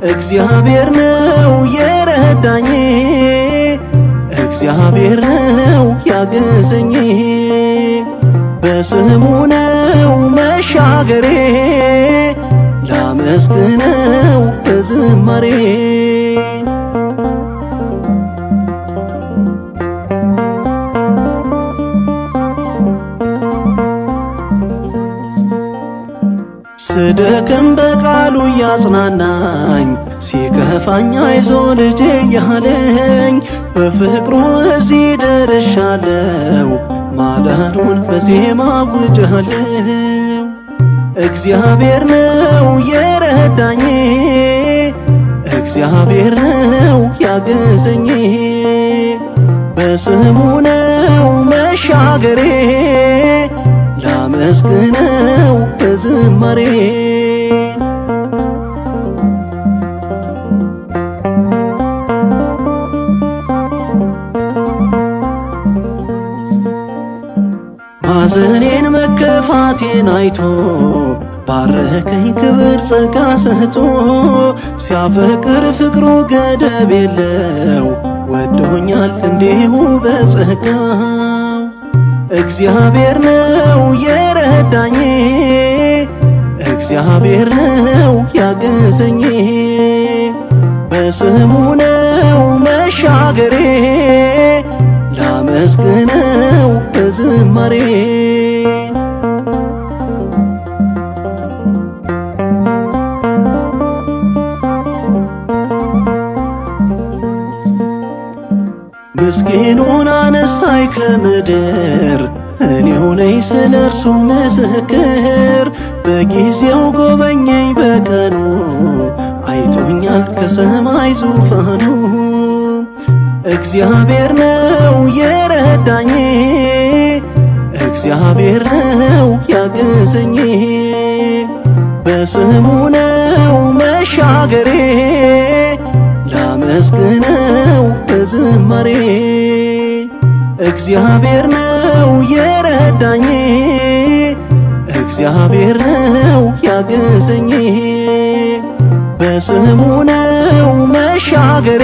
እግዚአብሔር ነው የረዳኝ፣ እግዚአብሔር ነው ያገዘኝ። በስሙ ነው መሻገሬ፣ ላመስግነው በዝማሬ። ስደክም በቃሉ ያጽናናኝ፣ ሲከፋኝ አይዞ ልጄ ያለኝ፣ በፍቅሩ እዚህ ደርሻለሁ፣ ማዳኑን በዜማ አውጃለሁ። እግዚአብሔር ነው የረዳኝ፣ እግዚአብሔር ነው ያገዘኝ። በስሙ ነው መሻገሬ፣ ላመስግነው በዝማሬ። ማዘኔን መከፋቴን አይቶ ባረከኝ ክብር ጸጋ ሰጥቶ፣ ሲያፈቅር ፍቅሩ ገደብ የለው፣ ወዶኛል እንዲሁ በጸጋው። እግዚአብሔር ነው የረዳኝ፣ እግዚአብሔር ነው ያገዘኝ። በስሙ ነው መሻገሬ፣ ላመስግነው በዝማሬ። ምስኪኑን አነሳኝ ከምድር፣ እኔው ነኝ ስለ እርሱ ምስክር። በጊዜው ጎበኘኝ በቀኑ፣ አይቶኛል ከሰማይ ዙፋኑ። እግዚአብሔር ነው የረዳኝ፣ እግዚአብሔር ነው ያገዘኝ። በስሙ ነው መሻገሬ፣ ላመስግነው በዝማሬ። እግዚአብሔር ነው የረዳኝ፣ እግዚአብሔር ነው ያገዘኝ። በስሙ ነው መሻገሬ፣